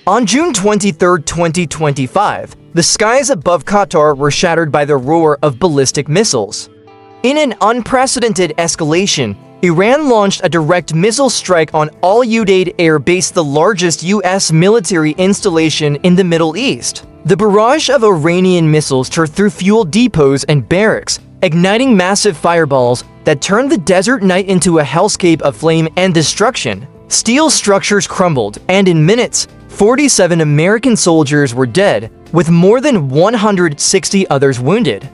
On June 23, 2025, the skies above Qatar were shattered by the roar of ballistic missiles. In an unprecedented escalation, Iran launched a direct missile strike on Al Udeid Air Base, the largest U.S. military installation in the Middle East. The barrage of Iranian missiles tore through fuel depots and barracks, igniting massive fireballs that turned the desert night into a hellscape of flame and destruction. Steel structures crumbled, and in minutes, 47 American soldiers were dead, with more than 160 others wounded.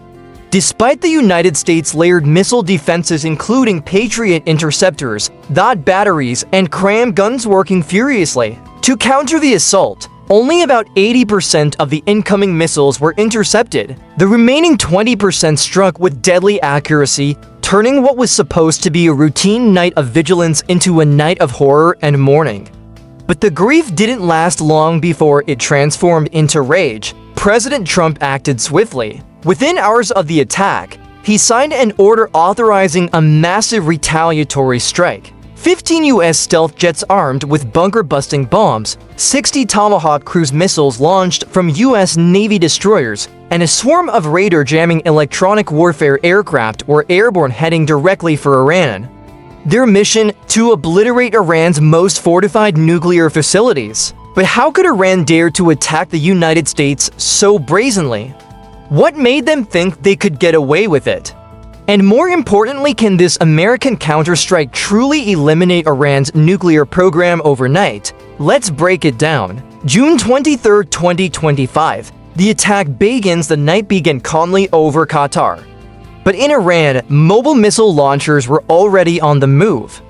Despite the United States' layered missile defenses including Patriot interceptors, THAAD batteries, and CRAM guns working furiously to counter the assault, only about 80% of the incoming missiles were intercepted. The remaining 20% struck with deadly accuracy, turning what was supposed to be a routine night of vigilance into a night of horror and mourning. But the grief didn't last long before it transformed into rage. President Trump acted swiftly. Within hours of the attack, he signed an order authorizing a massive retaliatory strike. 15 U.S. stealth jets armed with bunker-busting bombs, 60 Tomahawk cruise missiles launched from U.S. Navy destroyers, and a swarm of radar-jamming electronic warfare aircraft were airborne heading directly for Iran. Their mission: to obliterate Iran's most fortified nuclear facilities. But how could Iran dare to attack the United States so brazenly? What made them think they could get away with it? And more importantly, can this American counterstrike truly eliminate Iran's nuclear program overnight? Let's break it down. June 23, 2025. The attack begins. The night began calmly over Qatar. But in Iran, mobile missile launchers were already on the move.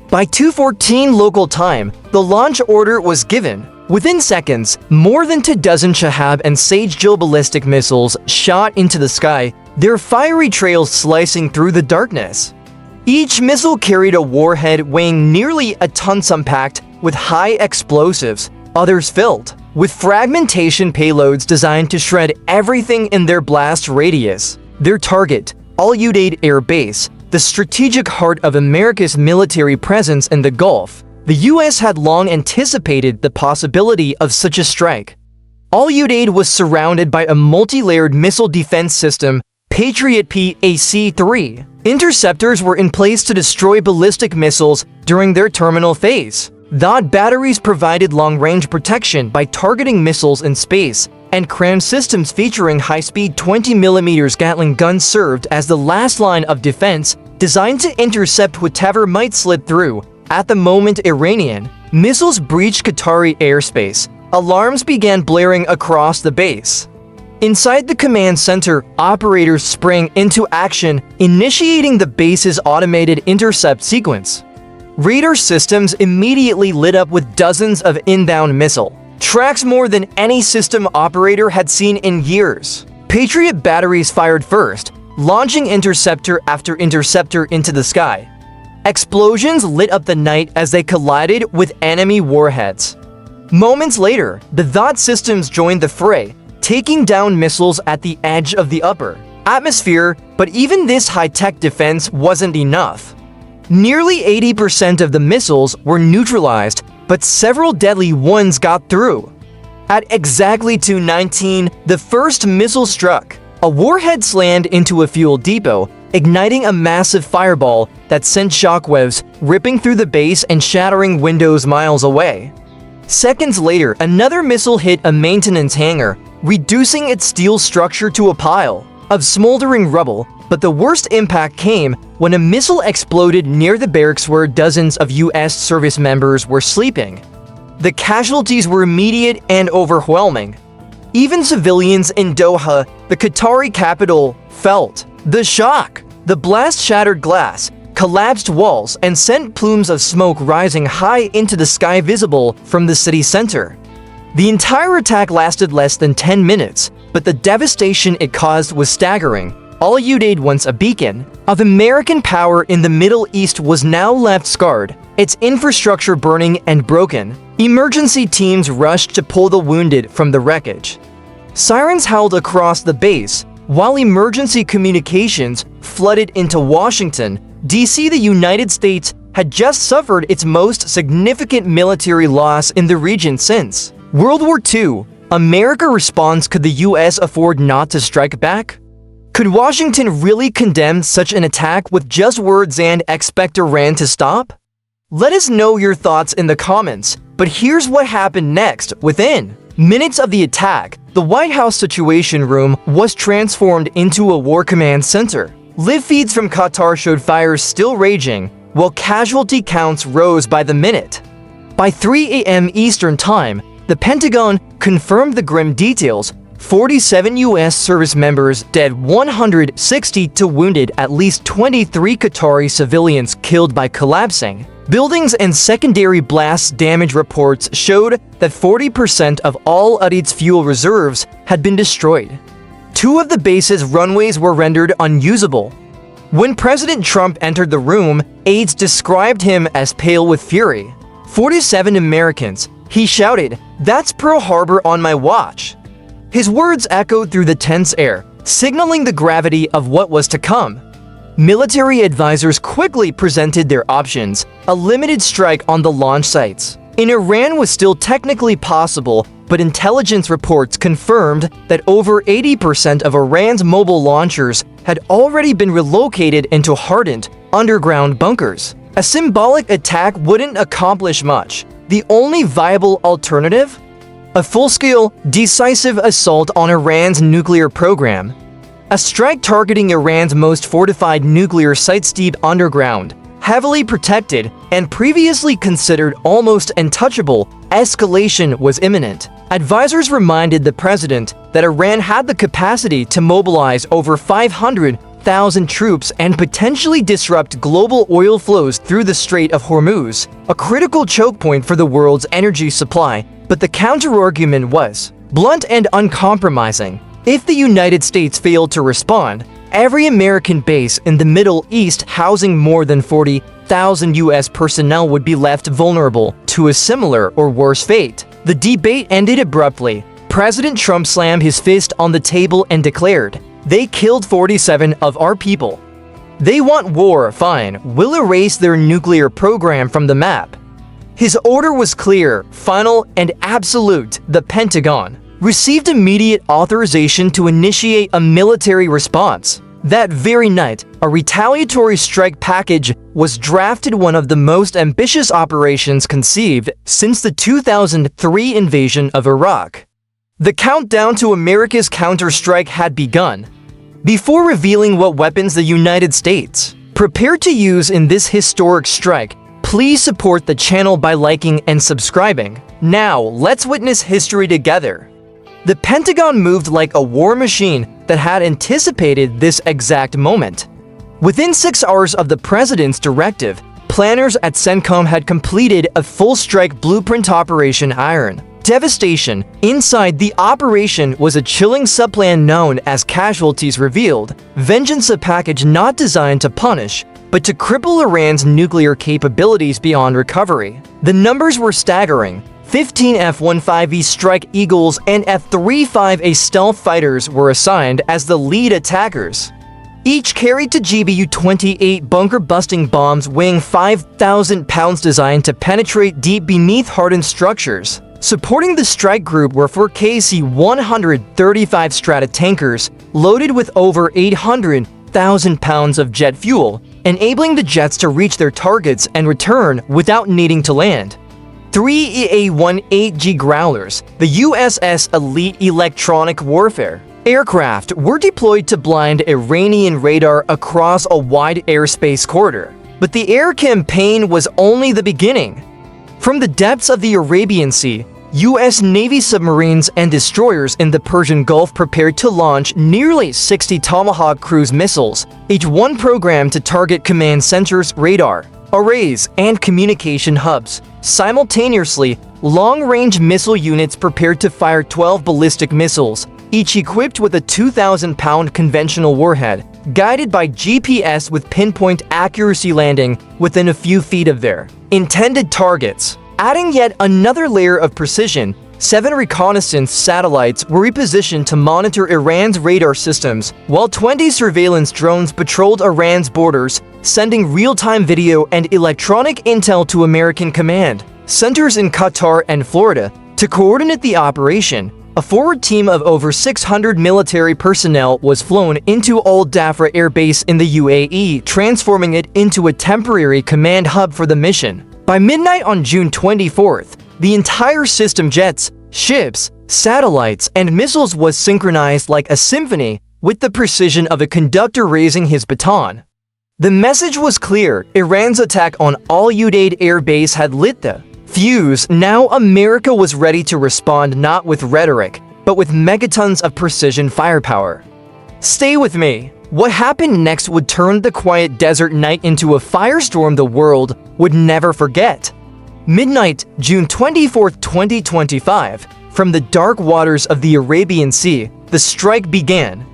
By 2:14 local time, the launch order was given. Within seconds, more than 24 Shahab and Sage-Jill ballistic missiles shot into the sky, their fiery trails slicing through the darkness. Each missile carried a warhead weighing nearly a ton, some packed with high explosives, others filled with fragmentation payloads designed to shred everything in their blast radius. Their target, Al Udeid Air Base, the strategic heart of America's military presence in the Gulf. The U.S. had long anticipated the possibility of such a strike. Al Udeid was surrounded by a multi-layered missile defense system, Patriot PAC-3. Interceptors were in place to destroy ballistic missiles during their terminal phase. THAAD batteries provided long-range protection by targeting missiles in space, and CRAM systems featuring high-speed 20mm Gatling guns served as the last line of defense, designed to intercept whatever might slip through. At the moment Iranian missiles breached Qatari airspace, alarms began blaring across the base. Inside the command center, operators sprang into action, initiating the base's automated intercept sequence. Radar systems immediately lit up with dozens of inbound missile tracks, more than any system operator had seen in years. Patriot batteries fired first, launching interceptor after interceptor into the sky. Explosions lit up the night as they collided with enemy warheads. Moments later, the THAAD systems joined the fray, taking down missiles at the edge of the upper atmosphere. But even this high-tech defense wasn't enough. Nearly 80% of the missiles were neutralized, but several deadly ones got through. At exactly 2:19, the first missile struck. A warhead slammed into a fuel depot, igniting a massive fireball that sent shockwaves ripping through the base and shattering windows miles away. Seconds later, another missile hit a maintenance hangar, reducing its steel structure to a pile of smoldering rubble. But the worst impact came when a missile exploded near the barracks where dozens of U.S. service members were sleeping. The casualties were immediate and overwhelming. Even civilians in Doha, the Qatari capital, felt the shock. The blast shattered glass, collapsed walls, and sent plumes of smoke rising high into the sky visible from the city center. The entire attack lasted less than 10 minutes, but the devastation it caused was staggering. Al Udeid, once a beacon of American power in the Middle East, was now left scarred, its infrastructure burning and broken. Emergency teams rushed to pull the wounded from the wreckage. Sirens howled across the base, while emergency communications flooded into Washington, D.C. The United States had just suffered its most significant military loss in the region since World War II. America responds. Could the US afford not to strike back? Could Washington really condemn such an attack with just words and expect Iran to stop? Let us know your thoughts in the comments, but here's what happened next. Within minutes of the attack, the White House Situation Room was transformed into a war command center. Live feeds from Qatar showed fires still raging, while casualty counts rose by the minute. By 3 a.m. Eastern Time, the Pentagon confirmed the grim details: 47 U.S. service members dead, 160 to wounded, at least 23 Qatari civilians killed by collapsing buildings and secondary blast damage. Reports showed that 40% of all Udeid's fuel reserves had been destroyed. 2 of the base's runways were rendered unusable. When President Trump entered the room, aides described him as pale with fury. 47 Americans, he shouted, "That's Pearl Harbor on my watch." His words echoed through the tense air, signaling the gravity of what was to come. Military advisors quickly presented their options: a limited strike on the launch sites in Iran was still technically possible, but intelligence reports confirmed that over 80% of Iran's mobile launchers had already been relocated into hardened, underground bunkers. A symbolic attack wouldn't accomplish much. The only viable alternative? A full-scale, decisive assault on Iran's nuclear program. A strike targeting Iran's most fortified nuclear sites deep underground, heavily protected, and previously considered almost untouchable. Escalation was imminent. Advisors reminded the president that Iran had the capacity to mobilize over 500,000 troops and potentially disrupt global oil flows through the Strait of Hormuz, a critical choke point for the world's energy supply. But the counterargument was blunt and uncompromising. If the United States failed to respond, every American base in the Middle East housing more than 40,000 U.S. personnel would be left vulnerable to a similar or worse fate. The debate ended abruptly. President Trump slammed his fist on the table and declared, "They killed 47 of our people. They want war, fine. We'll erase their nuclear program from the map." His order was clear, final, and absolute. The Pentagon received immediate authorization to initiate a military response. That very night, a retaliatory strike package was drafted, one of the most ambitious operations conceived since the 2003 invasion of Iraq. The countdown to America's counter-strike had begun. Before revealing what weapons the United States prepared to use in this historic strike, please support the channel by liking and subscribing. Now, let's witness history together. The Pentagon moved like a war machine that had anticipated this exact moment. Within 6 hours of the president's directive, planners at CENTCOM had completed a full-strike blueprint Operation Iron. Devastation. Inside the operation was a chilling subplan known as Casualties revealed. Vengeance, a package not designed to punish, but to cripple Iran's nuclear capabilities beyond recovery. The numbers were staggering. 15 F-15E Strike Eagles and F-35A stealth fighters were assigned as the lead attackers. Each carried to GBU-28 bunker-busting bombs weighing 5,000 pounds designed to penetrate deep beneath hardened structures. Supporting the strike group were 4 KC-135 Strata tankers loaded with over 800,000 pounds of jet fuel, enabling the jets to reach their targets and return without needing to land. 3 EA-18G Growlers, the USS Elite Electronic Warfare aircraft, were deployed to blind Iranian radar across a wide airspace corridor. But the air campaign was only the beginning. From the depths of the Arabian Sea, U.S. Navy submarines and destroyers in the Persian Gulf prepared to launch nearly 60 Tomahawk cruise missiles, each one programmed to target command centers, radar arrays, and communication hubs. Simultaneously, long-range missile units prepared to fire 12 ballistic missiles, each equipped with a 2,000-pound conventional warhead, guided by GPS with pinpoint accuracy, landing within a few feet of their intended targets. Adding yet another layer of precision, 7 reconnaissance satellites were repositioned to monitor Iran's radar systems, while 20 surveillance drones patrolled Iran's borders, sending real-time video and electronic intel to American command centers in Qatar and Florida. To coordinate the operation, a forward team of over 600 military personnel was flown into Udeid Air Base in the UAE, transforming it into a temporary command hub for the mission. By midnight on June 24th, the entire system, jets, ships, satellites, and missiles, was synchronized like a symphony with the precision of a conductor raising his baton. The message was clear: Iran's attack on Udeid Air Base had lit the fuse. Now America was ready to respond, not with rhetoric, but with megatons of precision firepower. Stay with me. What happened next would turn the quiet desert night into a firestorm the world would never forget. Midnight, June 24, 2025. From the dark waters of the Arabian Sea, the strike began.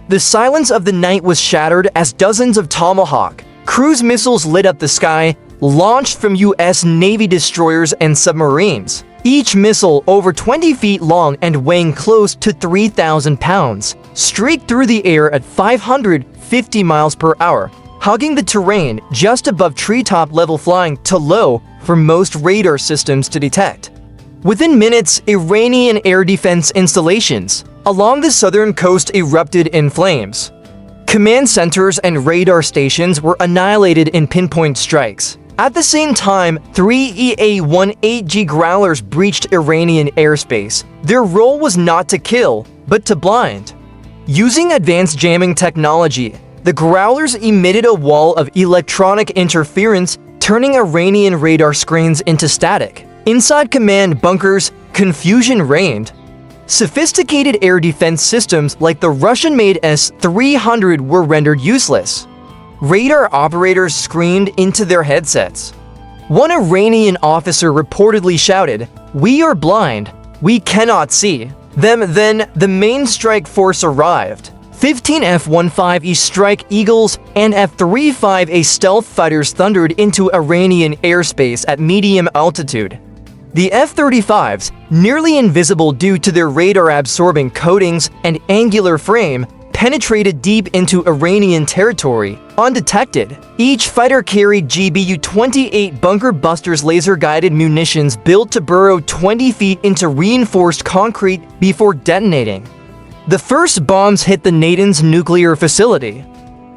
The silence of the night was shattered as dozens of Tomahawk cruise missiles lit up the sky, launched from U.S. Navy destroyers and submarines. Each missile, over 20 feet long and weighing close to 3,000 pounds, streaked through the air at 550 miles per hour, hugging the terrain just above treetop level, flying too low for most radar systems to detect. Within minutes, Iranian air defense installations along the southern coast erupted in flames. Command centers and radar stations were annihilated in pinpoint strikes. At the same time, 3 EA-18G Growlers breached Iranian airspace. Their role was not to kill, but to blind. Using advanced jamming technology, the Growlers emitted a wall of electronic interference, turning Iranian radar screens into static. Inside command bunkers, confusion reigned. Sophisticated air defense systems like the Russian-made S-300 were rendered useless. Radar operators screamed into their headsets. One Iranian officer reportedly shouted, "We are blind. We cannot see them." Then the main strike force arrived. 15 F-15E Strike Eagles and F-35A stealth fighters thundered into Iranian airspace at medium altitude. The F-35s, nearly invisible due to their radar-absorbing coatings and angular frame, penetrated deep into Iranian territory, undetected. Each fighter carried GBU-28 bunker busters, laser-guided munitions built to burrow 20 feet into reinforced concrete before detonating. The first bombs hit the Natanz nuclear facility.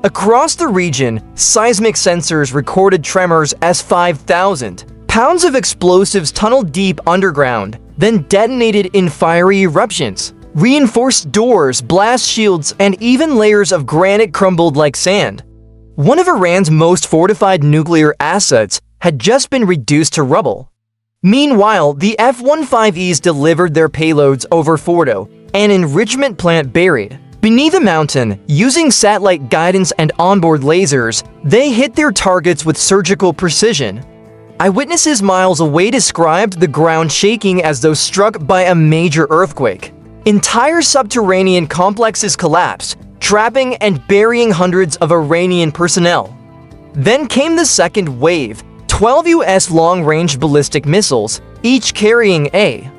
Across the region, seismic sensors recorded tremors as 5,000. Pounds of explosives tunneled deep underground, then detonated in fiery eruptions. Reinforced doors, blast shields, and even layers of granite crumbled like sand. One of Iran's most fortified nuclear assets had just been reduced to rubble. Meanwhile, the F-15Es delivered their payloads over Fordo, an enrichment plant buried beneath a mountain. Using satellite guidance and onboard lasers, they hit their targets with surgical precision. Eyewitnesses miles away described the ground shaking as though struck by a major earthquake. Entire subterranean complexes collapsed, trapping and burying hundreds of Iranian personnel. Then came the second wave, 12 U.S. long-range ballistic missiles, each carrying a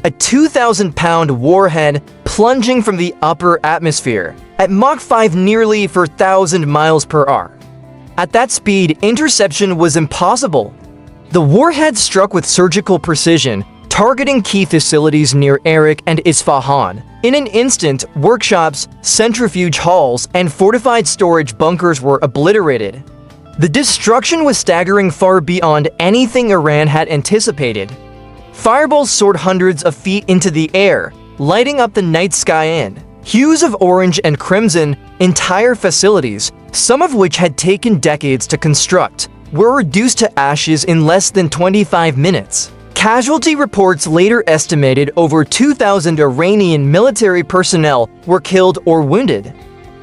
2,000-pound warhead plunging from the upper atmosphere at Mach 5, nearly 4,000 miles per hour. At that speed, interception was impossible. The warhead struck with surgical precision, targeting key facilities near Arak and Isfahan. In an instant, workshops, centrifuge halls, and fortified storage bunkers were obliterated. The destruction was staggering, far beyond anything Iran had anticipated. Fireballs soared hundreds of feet into the air, lighting up the night sky in hues of orange and crimson. Entire facilities, some of which had taken decades to construct, were reduced to ashes in less than 25 minutes. Casualty reports later estimated over 2,000 Iranian military personnel were killed or wounded.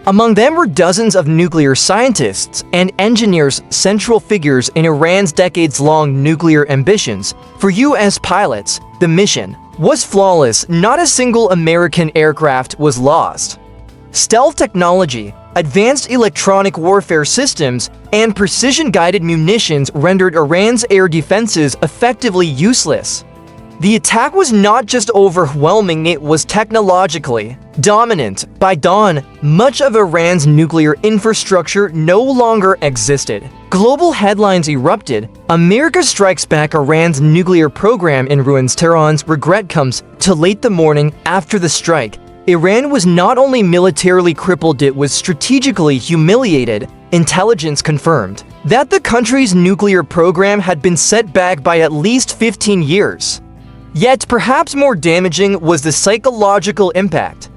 Among them were dozens of nuclear scientists and engineers, central figures in Iran's decades-long nuclear ambitions. For U.S. pilots, the mission was flawless. Not a single American aircraft was lost. Stealth technology, advanced electronic warfare systems, and precision-guided munitions rendered Iran's air defenses effectively useless. The attack was not just overwhelming, it was technologically dominant. By dawn, much of Iran's nuclear infrastructure no longer existed. Global headlines erupted. America strikes back Iran's nuclear program in ruins. Tehran's regret comes too late. The morning after the strike, Iran was not only militarily crippled, it was strategically humiliated. Intelligence confirmed that the country's nuclear program had been set back by at least 15 years. Yet, perhaps more damaging was the psychological impact.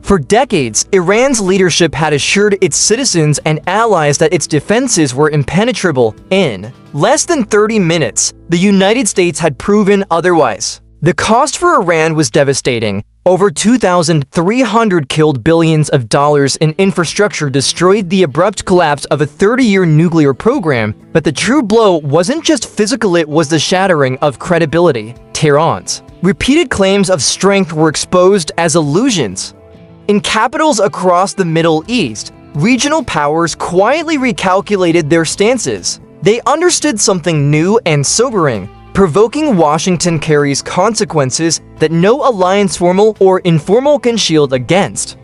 For decades, Iran's leadership had assured its citizens and allies that its defenses were impenetrable. In less than 30 minutes, the United States had proven otherwise. The cost for Iran was devastating. Over 2,300 killed, billions of dollars in infrastructure destroyed, the abrupt collapse of a 30-year nuclear program. But the true blow wasn't just physical, it was the shattering of credibility. Tehran's repeated claims of strength were exposed as illusions. In capitals across the Middle East, regional powers quietly recalculated their stances. They understood something new and sobering. Provoking Washington carries consequences that no alliance, formal or informal, can shield against.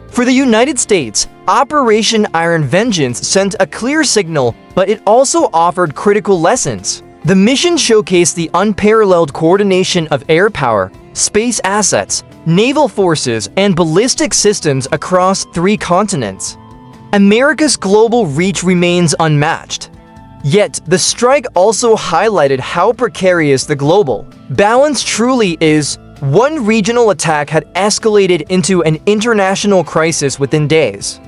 For the United States, Operation Iron Vengeance sent a clear signal, but it also offered critical lessons. The mission showcased the unparalleled coordination of air power, space assets, naval forces, and ballistic systems across 3 continents. America's global reach remains unmatched. Yet, the strike also highlighted how precarious the global balance truly is. One regional attack had escalated into an international crisis within days.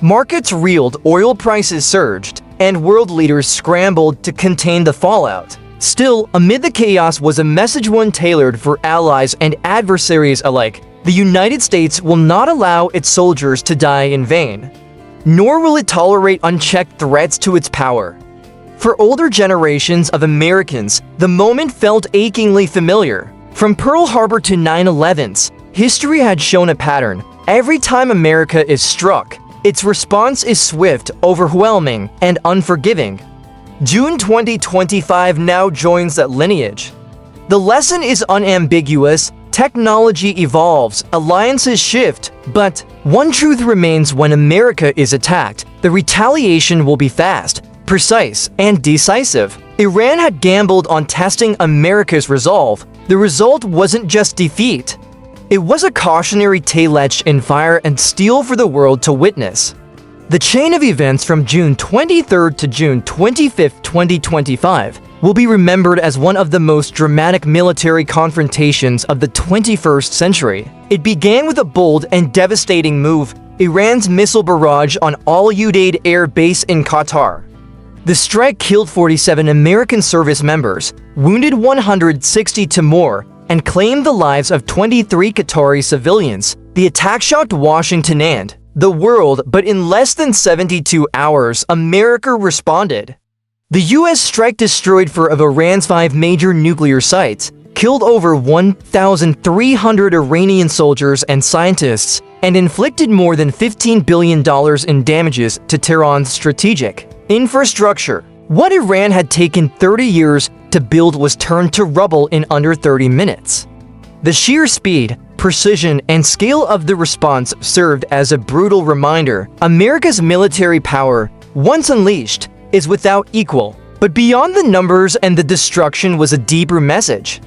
Markets reeled, oil prices surged, and world leaders scrambled to contain the fallout. Still, amid the chaos was a message, one tailored for allies and adversaries alike. The United States will not allow its soldiers to die in vain, nor will it tolerate unchecked threats to its power. For older generations of Americans, the moment felt achingly familiar. From Pearl Harbor to 9/11s, history had shown a pattern. Every time America is struck, its response is swift, overwhelming, and unforgiving. June 2025 now joins that lineage. The lesson is unambiguous. Technology evolves, alliances shift, but one truth remains: when America is attacked, the retaliation will be fast, precise, and decisive. Iran had gambled on testing America's resolve. The result wasn't just defeat. It was a cautionary tale etched in fire and steel for the world to witness. The chain of events from June 23rd to June 25th, 2025 will be remembered as one of the most dramatic military confrontations of the 21st century. It began with a bold and devastating move: Iran's missile barrage on Udeid Air Base in Qatar. The strike killed 47 American service members, wounded 162 more, and claimed the lives of 23 Qatari civilians. The attack shocked Washington and the world, but in less than 72 hours, America responded. The U.S. strike destroyed 4 of Iran's 5 major nuclear sites, killed over 1,300 Iranian soldiers and scientists, and inflicted more than $15 billion in damages to Tehran's strategic infrastructure. What Iran had taken 30 years to build was turned to rubble in under 30 minutes. The sheer speed, precision, and scale of the response served as a brutal reminder: America's military power, once unleashed, is without equal. But beyond the numbers and the destruction was a deeper message.